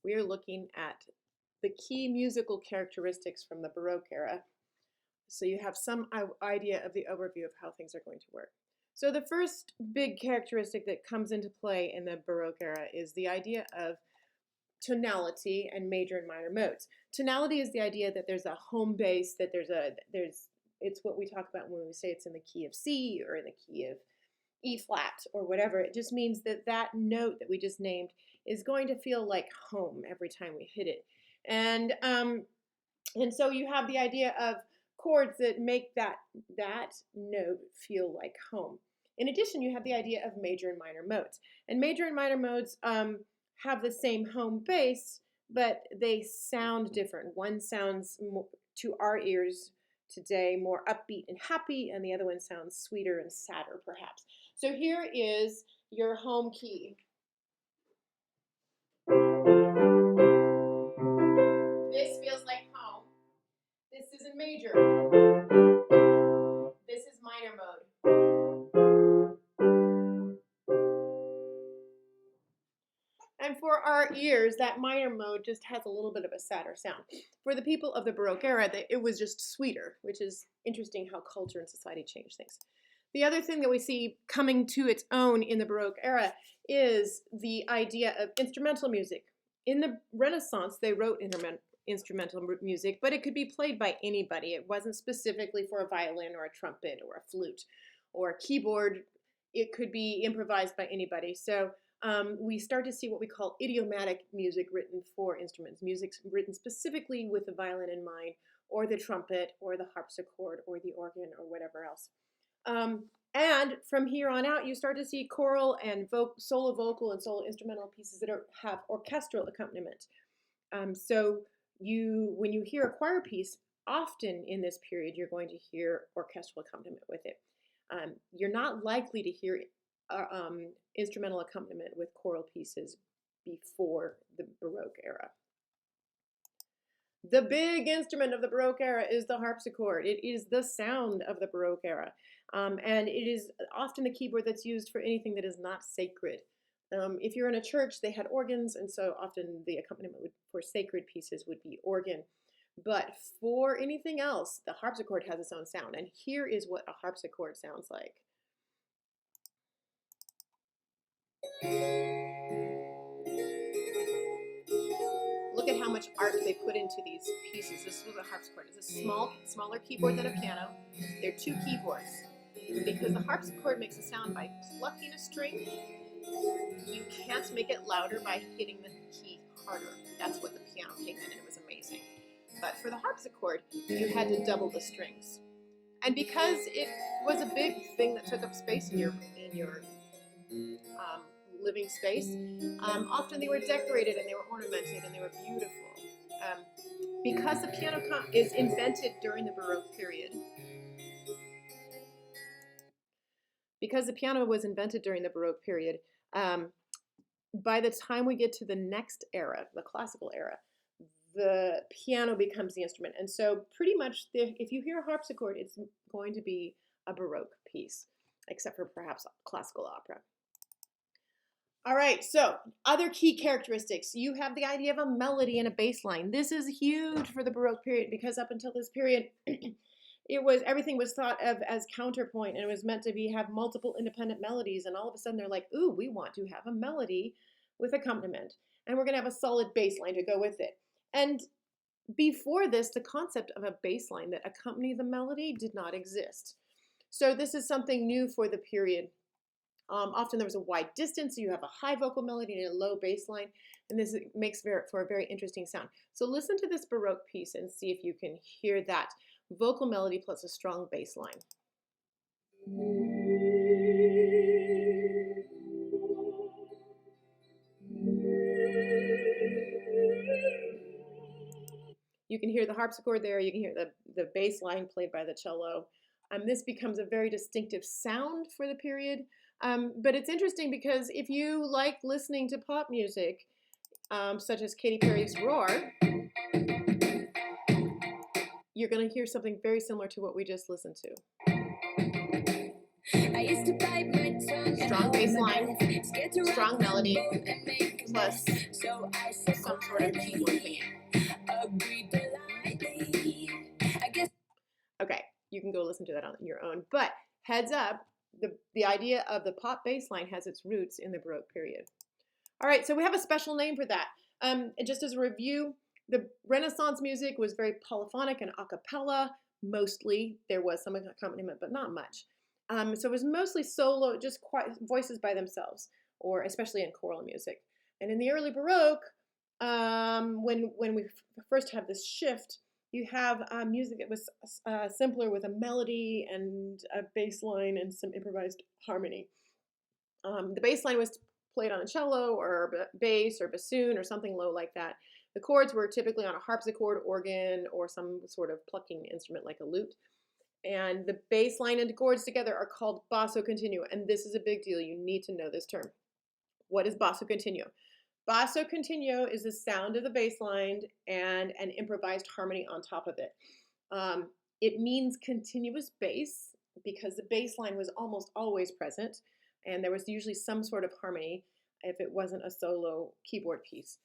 we are looking at the key musical characteristics from the Baroque era. So you have some idea of the overview of how things are going to work. So the first big characteristic that comes into play in the Baroque era is the idea of tonality and major and minor modes. Tonality is the idea that there's a home base, that it's what we talk about when we say it's in the key of C or in the key of E flat or whatever. It just means that that note that we just named is going to feel like home every time we hit it. And so you have the idea of chords that make that note feel like home. In addition, you have the idea of major and minor modes. And major and minor modes have the same home base, but they sound different. One sounds more, to our ears today, more upbeat and happy, and the other one sounds sweeter and sadder, perhaps. So here is your home key. This feels like home. This is in major. This is minor mode. And for our ears, that minor mode just has a little bit of a sadder sound. For the people of the Baroque era, it was just sweeter, which is interesting how culture and society change things. The other thing that we see coming to its own in the Baroque era is the idea of instrumental music. In the Renaissance, they wrote instrumental music, but it could be played by anybody. It wasn't specifically for a violin or a trumpet or a flute or a keyboard. It could be improvised by anybody. So we start to see what we call idiomatic music written for instruments, music written specifically with the violin in mind, or the trumpet, or the harpsichord, or the organ, or whatever else. And from here on out, you start to see choral and solo vocal and solo instrumental pieces that have orchestral accompaniment. So when you hear a choir piece, often in this period, you're going to hear orchestral accompaniment with it. You're not likely to hear instrumental accompaniment with choral pieces before the Baroque era. The big instrument of the Baroque era is the harpsichord. It is the sound of the Baroque era. And it is often the keyboard that's used for anything that is not sacred. If you're in a church, they had organs, and so often the accompaniment for sacred pieces would be organ. But for anything else, the harpsichord has its own sound. And here is what a harpsichord sounds like. Look at how much art they put into these pieces. This was a harpsichord. It's a smaller keyboard than a piano. They're two keyboards. Because the harpsichord makes a sound by plucking a string, you can't make it louder by hitting the key harder. That's what the piano came in, and it was amazing. But for the harpsichord, you had to double the strings. And because it was a big thing that took up space in your living space, often they were decorated and they were ornamented and they were beautiful. Because the piano is invented during the Baroque period, because the piano was invented during the Baroque period, by the time we get to the next era, the classical era, the piano becomes the instrument. And so pretty much if you hear a harpsichord, it's going to be a Baroque piece, except for perhaps classical opera. All right, so other key characteristics. You have the idea of a melody and a bass line. This is huge for the Baroque period because up until this period, everything was thought of as counterpoint, and it was meant to have multiple independent melodies, and all of a sudden they're like, ooh, we want to have a melody with accompaniment, and we're going to have a solid bass line to go with it. And before this, the concept of a bass line that accompanied the melody did not exist. So this is something new for the period. Often there was a wide distance, so you have a high vocal melody and a low bass line, and this makes for a very interesting sound. So listen to this Baroque piece and see if you can hear that vocal melody plus a strong bass line. You can hear the harpsichord there, you can hear the bass line played by the cello. This becomes a very distinctive sound for the period. But it's interesting because if you like listening to pop music, such as Katy Perry's Roar, you're going to hear something very similar to what we just listened to. Strong bass line, strong melody, plus some sort of keyboard thing. Okay, you can go listen to that on your own. But heads up, the idea of the pop bass line has its roots in the Baroque period. All right, so we have a special name for that. Just as a review, the Renaissance music was very polyphonic and a cappella. Mostly, there was some accompaniment, but not much. So it was mostly solo, just voices by themselves, or especially in choral music. And in the early Baroque, when we first have this shift, you have music that was simpler with a melody and a bass line and some improvised harmony. The bass line was played on a cello or bass or bassoon or something low like that. The chords were typically on a harpsichord, organ, or some sort of plucking instrument like a lute. And the bass line and chords together are called basso continuo. And this is a big deal. You need to know this term. What is basso continuo? Basso continuo is the sound of the bass line and an improvised harmony on top of it. It means continuous bass because the bass line was almost always present, and there was usually some sort of harmony if it wasn't a solo keyboard piece.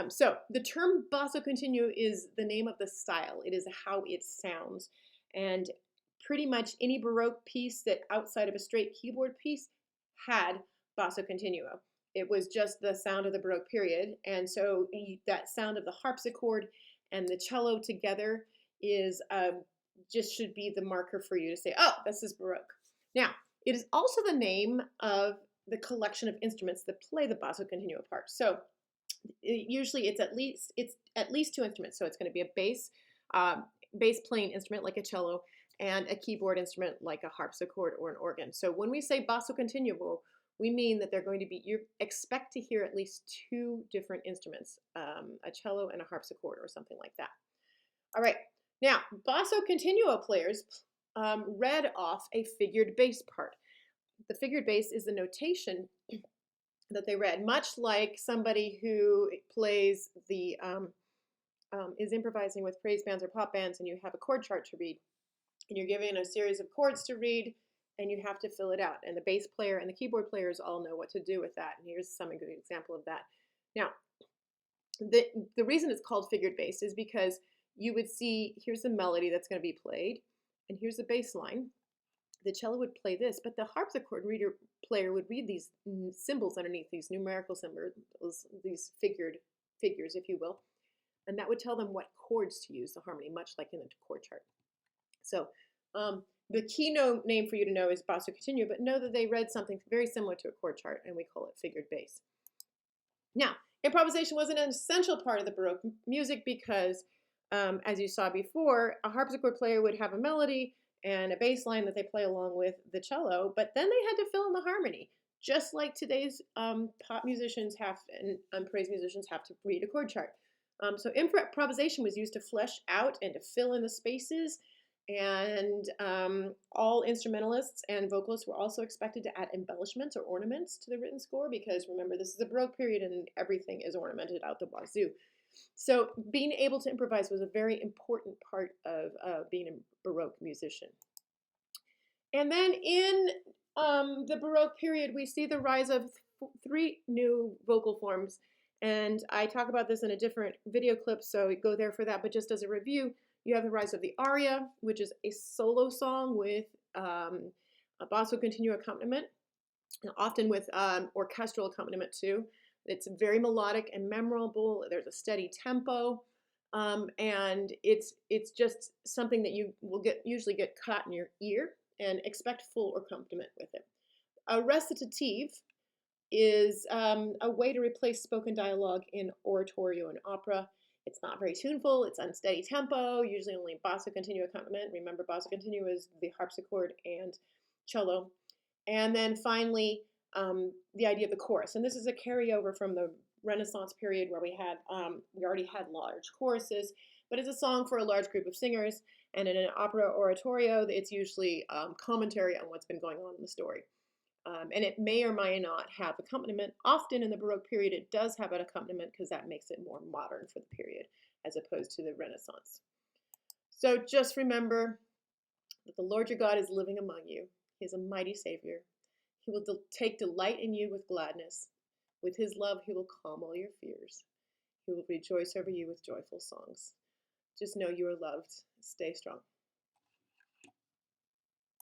So the term basso continuo is the name of the style. It is how it sounds. And pretty much any Baroque piece that outside of a straight keyboard piece had basso continuo. It was just the sound of the Baroque period. And so that sound of the harpsichord and the cello together is just should be the marker for you to say, oh, this is Baroque. Now, it is also the name of the collection of instruments that play the basso continuo part. So usually it's at least two instruments. So it's going to be a bass playing instrument like a cello and a keyboard instrument like a harpsichord or an organ. So when we say basso continuo, we mean that they're going to be, you expect to hear at least two different instruments, a cello and a harpsichord or something like that. All right, now basso continuo players read off a figured bass part. The figured bass is the notation that they read, much like somebody who plays the, is improvising with praise bands or pop bands and you have a chord chart to read and you're given a series of chords to read and you have to fill it out. And the bass player and the keyboard players all know what to do with that. And here's some good example of that. Now, the reason it's called figured bass is because you would see, here's the melody that's going to be played, and here's the bass line. The cello would play this, but the harpsichord player would read these symbols underneath, these numerical symbols, these figures, if you will, and that would tell them what chords to use, the harmony, much like in the chord chart. So the keynote name for you to know is basso continuo, but know that they read something very similar to a chord chart, and we call it figured bass. Now, improvisation was an essential part of the Baroque music because, as you saw before, a harpsichord player would have a melody and a bass line that they play along with the cello, but then they had to fill in the harmony, just like today's pop musicians have and praise musicians have to read a chord chart. So improvisation was used to flesh out and to fill in the spaces, and all instrumentalists and vocalists were also expected to add embellishments or ornaments to the written score because, remember, this is the Baroque period and everything is ornamented out the wazoo. So being able to improvise was a very important part of being a Baroque musician. And then in the Baroque period, we see the rise of three new vocal forms. And I talk about this in a different video clip, so go there for that. But just as a review, you have the rise of the aria, which is a solo song with a basso continuo accompaniment, often with orchestral accompaniment too. It's very melodic and memorable. There's a steady tempo, and it's just something that you will usually get caught in your ear and expect full accompaniment with it. A recitative is a way to replace spoken dialogue in oratorio and opera. It's not very tuneful. It's unsteady tempo, usually only basso continuo accompaniment. Remember, basso continuo is the harpsichord and cello. And then finally, the idea of the chorus. And this is a carryover from the Renaissance period where we already had large choruses, but it's a song for a large group of singers. And in an opera oratorio, it's usually commentary on what's been going on in the story. And it may or may not have accompaniment. Often in the Baroque period, it does have an accompaniment because that makes it more modern for the period as opposed to the Renaissance. So just remember that the Lord your God is living among you. He is a mighty Savior. He will take delight in you with gladness. With his love, he will calm all your fears. He will rejoice over you with joyful songs. Just know you are loved. Stay strong.